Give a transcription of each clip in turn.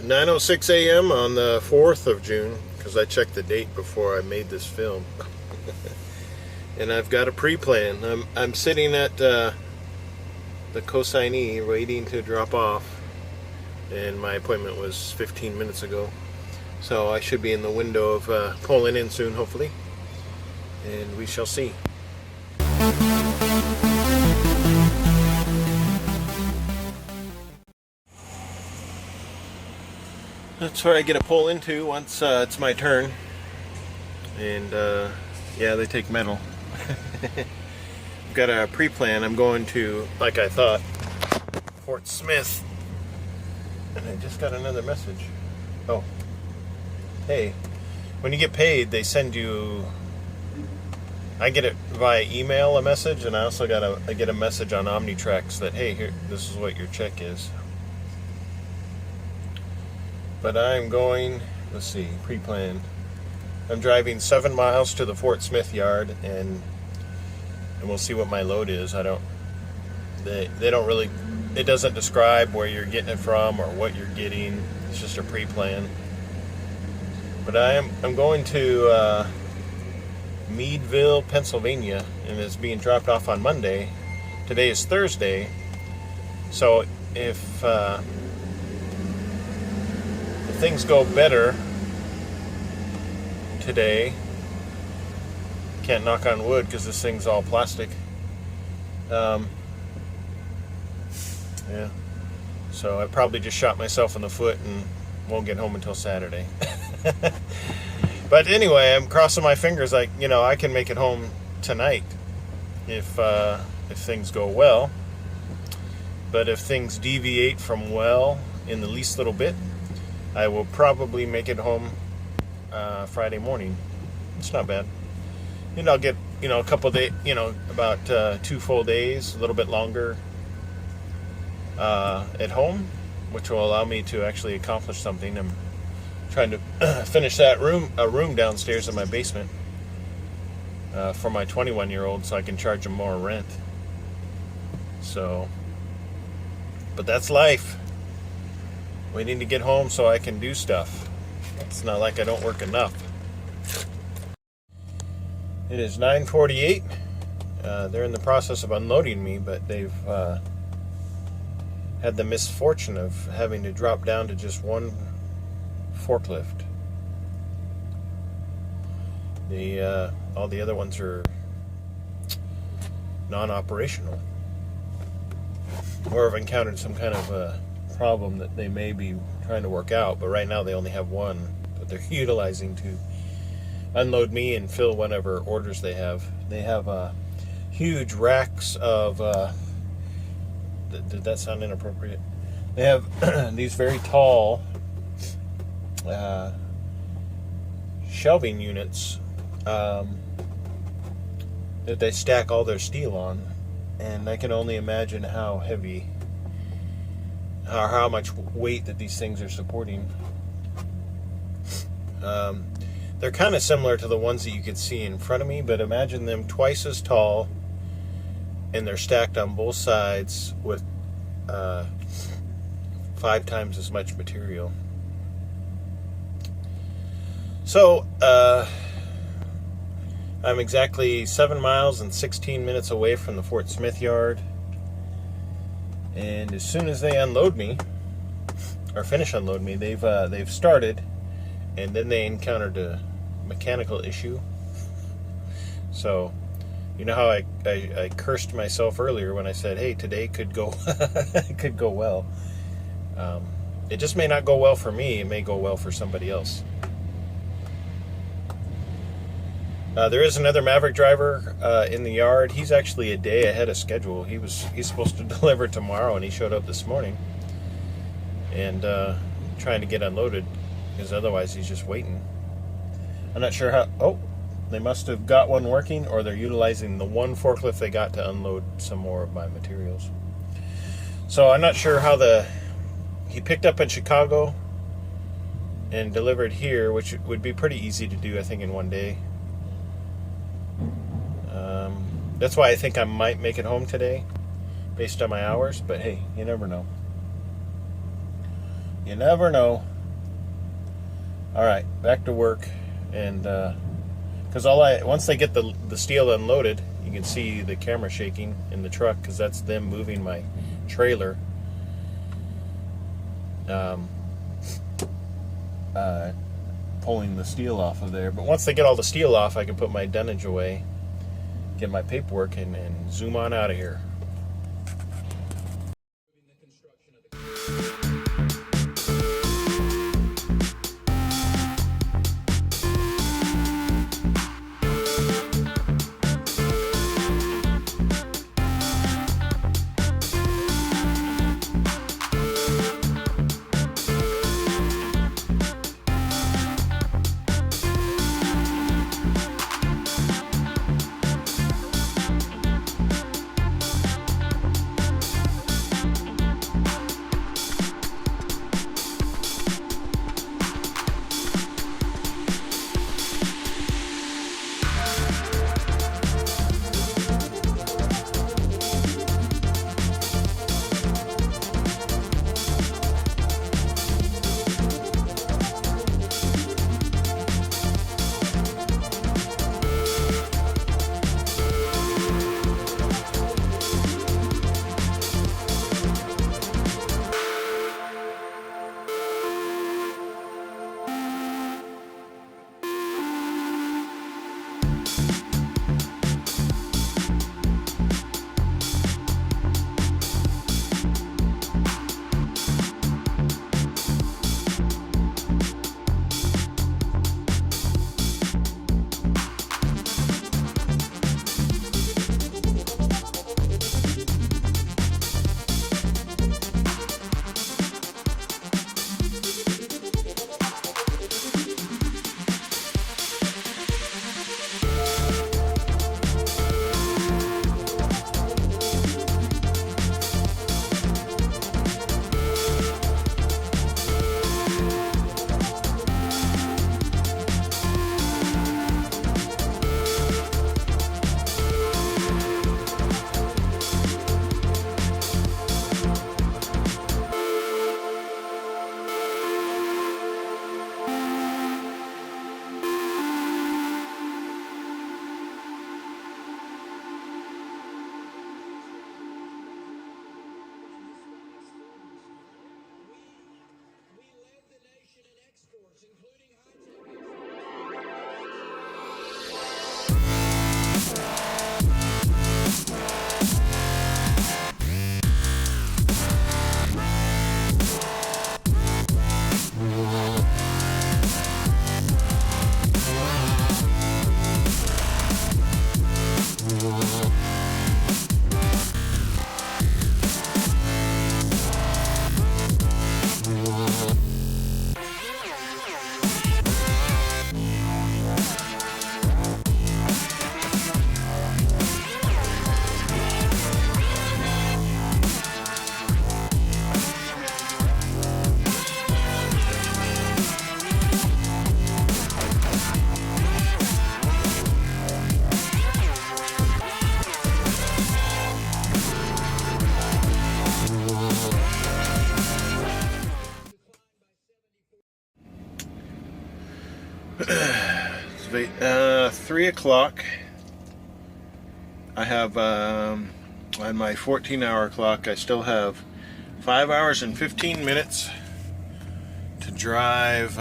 9:06 a.m. on the 4th of June, because I checked the date before I made this film. And I've got a pre-plan. I'm sitting at the consignee waiting to drop off, and my appointment was 15 minutes ago. So I should be in the window of pulling in soon, hopefully. And we shall see. That's where I get a pull into once it's my turn. And yeah, they take metal. I've got a pre-plan. I'm going to, like I thought, Fort Smith. And I just got another message. Oh. Hey, when you get paid, they send you... I get it via email, a message, and I also get a message on Omnitrax that, hey, here, this is what your check is. But I'm going, let's see, pre-planned. I'm driving 7 miles to the Fort Smith yard, and we'll see what my load is. They don't really, it doesn't describe where you're getting it from or what you're getting. It's just a pre-plan. But I'm going to Meadville, Pennsylvania, and it's being dropped off on Monday. Today is Thursday, so if things go better today, can't knock on wood because this thing's all plastic. Yeah, so I probably just shot myself in the foot and won't get home until Saturday. But anyway, I'm crossing my fingers. I can make it home tonight if things go well. But if things deviate from well in the least little bit, I will probably make it home Friday morning. It's not bad. I'll get a couple days, about 2 full days, a little bit longer at home, which will allow me to actually accomplish something. I'm trying to finish that a room downstairs in my basement for my 21-year-old, so I can charge him more rent. So, but that's life. Waiting to get home so I can do stuff. It's not like I don't work enough. It is 9:48. They're in the process of unloading me, but they've had the misfortune of having to drop down to just one forklift. All the other ones are non-operational, or have encountered some kind of problem that they may be trying to work out, but right now they only have one that they're utilizing to unload me and fill whatever orders they have. They have huge racks of did that sound inappropriate? They have these very tall shelving units that they stack all their steel on, and I can only imagine how heavy, how much weight that these things are supporting. They're kind of similar to the ones that you could see in front of me, but imagine them twice as tall, and they're stacked on both sides with 5 times as much material. So, I'm exactly 7 miles and 16 minutes away from the Fort Smith yard. And as soon as they unload me, or finish unload me, they've started, and then they encountered a mechanical issue. So, you know how I cursed myself earlier when I said, "Hey, today could go could go well." It just may not go well for me. It may go well for somebody else. There is another Maverick driver in the yard. He's actually a day ahead of schedule. He's supposed to deliver tomorrow, and he showed up this morning and trying to get unloaded, because otherwise he's just waiting. I'm not sure how. Oh, they must have got one working, or they're utilizing the one forklift they got to unload some more of my materials. So I'm not sure how he picked up in Chicago and delivered here, which would be pretty easy to do, I think, in one day. That's why I think I might make it home today, based on my hours. But hey, you never know. You never know. All right, back to work, and because once they get the steel unloaded, you can see the camera shaking in the truck because that's them moving my trailer. Pulling the steel off of there. But once they get all the steel off, I can put my dunnage away, get my paperwork, and zoom on out of here. It's 3 o'clock. I have on my 14-hour clock, I still have 5 hours and 15 minutes to drive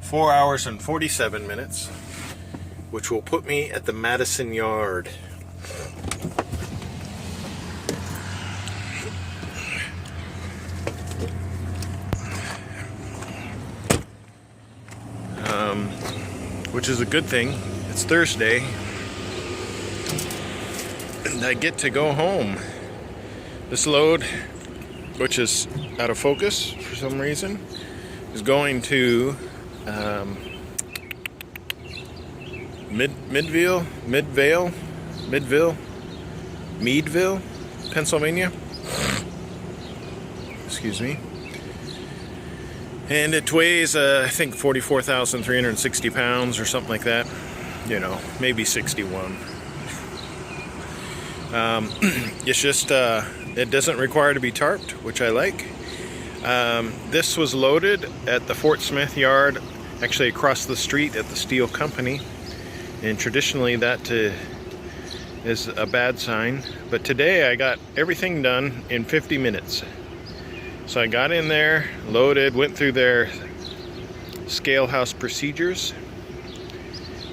4 hours and 47 minutes, which will put me at the Madison Yard. Which is a good thing. It's Thursday, and I get to go home. This load, which is out of focus for some reason, is going to Meadville, Pennsylvania. Excuse me. And it weighs, I think, 44,360 pounds or something like that. You know, maybe 61. It's just, it doesn't require to be tarped, which I like. This was loaded at the Fort Smith yard, actually across the street at the steel company, and traditionally that is a bad sign, but today I got everything done in 50 minutes. So I got in there, loaded, went through their scale house procedures,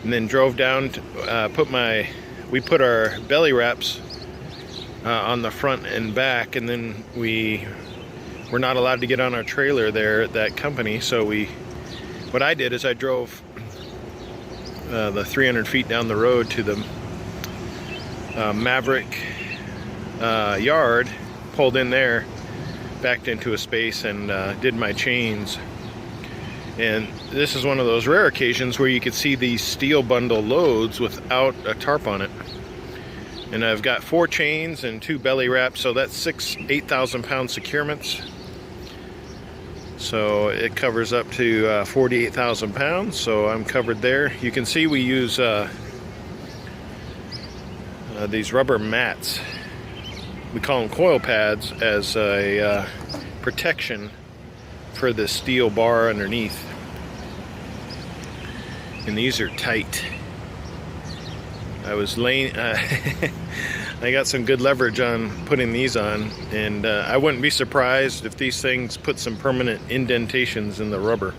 and then drove down to we put our belly wraps on the front and back, and then we're not allowed to get on our trailer there at that company. So what I did is I drove the 300 feet down the road to the Maverick yard, pulled in there, backed into a space, and did my chains. And this is one of those rare occasions where you could see these steel bundle loads without a tarp on it. And I've got 4 chains and 2 belly wraps, so that's 6 8,000 pound securements. So it covers up to 48,000 pounds, so I'm covered there. You can see we use these rubber mats, we call them coil pads, as a protection for the steel bar underneath. And these are tight. I was laying I got some good leverage on putting these on, and I wouldn't be surprised if these things put some permanent indentations in the rubber.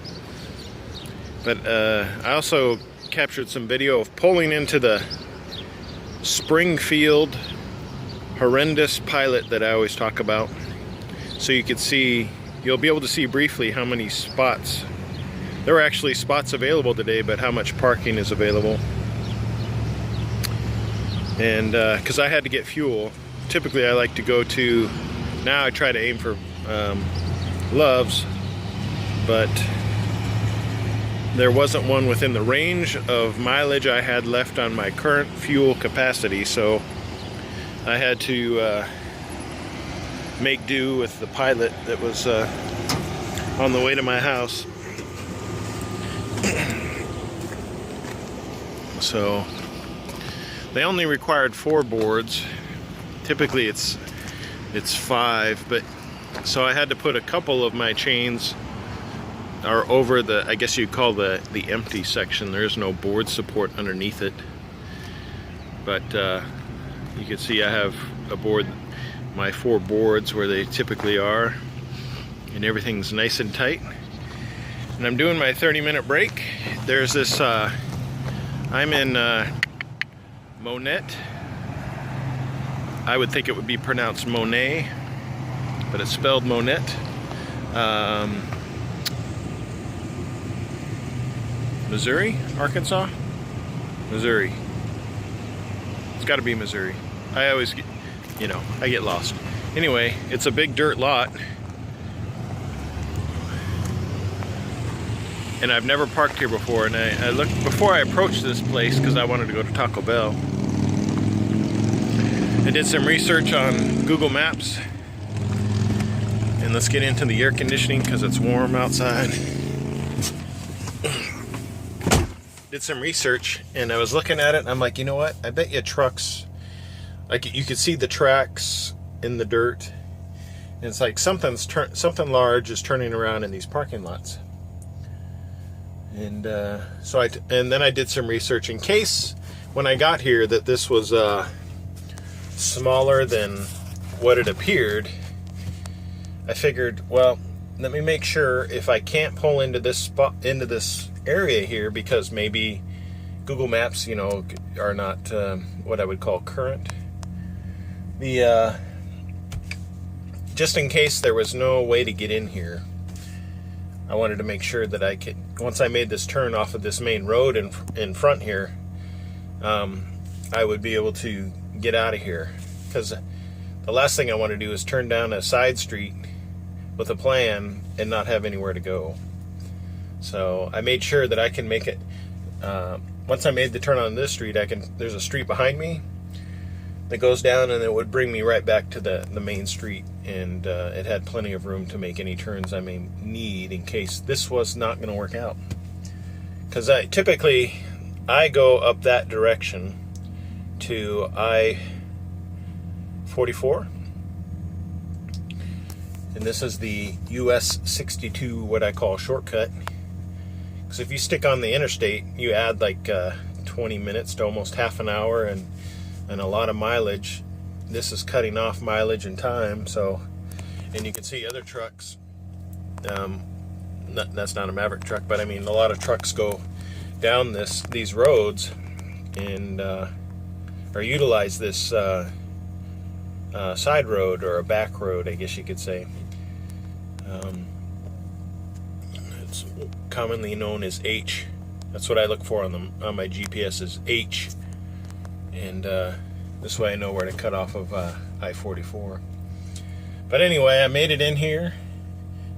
But I also captured some video of pulling into the Springfield horrendous pilot that I always talk about, so you could see, you'll be able to see briefly how many spots there were actually spots available today, but how much parking is available. And because I had to get fuel, typically I like to go to, now I try to aim for Love's, but there wasn't one within the range of mileage I had left on my current fuel capacity, so I had to make do with the pilot that was on the way to my house. So they only required 4 boards. Typically it's 5, but so I had to put a couple of my chains are over the, I guess you'd call the empty section. There's no board support underneath it, but you can see I have a board, my 4 boards where they typically are, and everything's nice and tight. And I'm doing my 30-minute break. There's this I'm in Monette. I would think it would be pronounced Monet, but it's spelled Monette. Missouri? Arkansas? Missouri. It's got to be Missouri. I always get, I get lost. Anyway, it's a big dirt lot, and I've never parked here before. And I looked before I approached this place because I wanted to go to Taco Bell. I did some research on Google Maps, and let's get into the air conditioning because it's warm outside. Did some research, and I was looking at it, and I'm like, you know what? I bet you trucks, like you could see the tracks in the dirt, and it's like something large is turning around in these parking lots. And and then I did some research in case when I got here that this was smaller than what it appeared. I figured, well, let me make sure if I can't pull into this spot, into this area here, because maybe Google Maps, are not what I would call current. Just in case there was no way to get in here, I wanted to make sure that I could, once I made this turn off of this main road in front here, I would be able to get out of here. Because the last thing I want to do is turn down a side street with a plan and not have anywhere to go. So I made sure that I can make it, once I made the turn on this street, there's a street behind me that goes down, and it would bring me right back to the main street, and it had plenty of room to make any turns I may need in case this was not going to work out. Because typically I go up that direction to I-44, And this is the US 62, what I call shortcut. Because if you stick on the interstate, you add like 20 minutes to almost half an hour and a lot of mileage. This is cutting off mileage and time. So, and you can see other trucks. That's not a Maverick truck, but I mean a lot of trucks go down these roads and or utilize this side road, or a back road, I guess you could say. It's commonly known as H. That's what I look for on my GPS, is H, and this way I know where to cut off of I-44. But anyway, I made it in here.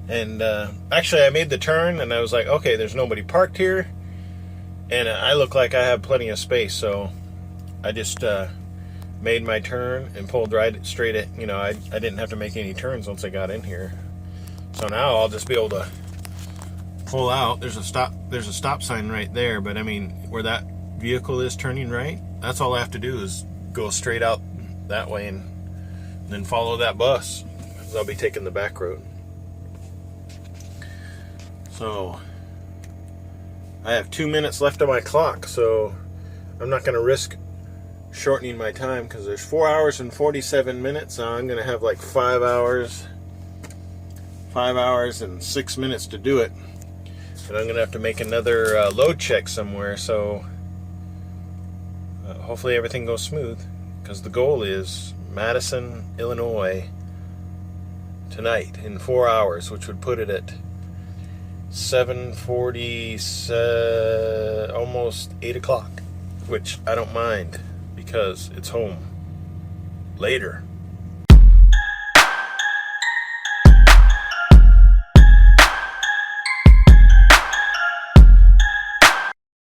And actually I made the turn and I was like, okay, there's nobody parked here and I look like I have plenty of space, so I just made my turn and pulled right straight at, you know, I didn't have to make any turns once I got in here. So now I'll just be able to pull out. There's a stop sign right there, but I mean where that vehicle is turning right, that's all I have to do is go straight out that way and then follow that bus, because I'll be taking the back road. So I have 2 minutes left on my clock, so I'm not going to risk shortening my time, because there's 4 hours and 47 minutes. So I'm going to have like 5 hours and 6 minutes to do it. And I'm going to have to make another load check somewhere, so hopefully everything goes smooth, because the goal is Madison, Illinois tonight in 4 hours, which would put it at 7:40, almost 8 o'clock, which I don't mind because it's home later.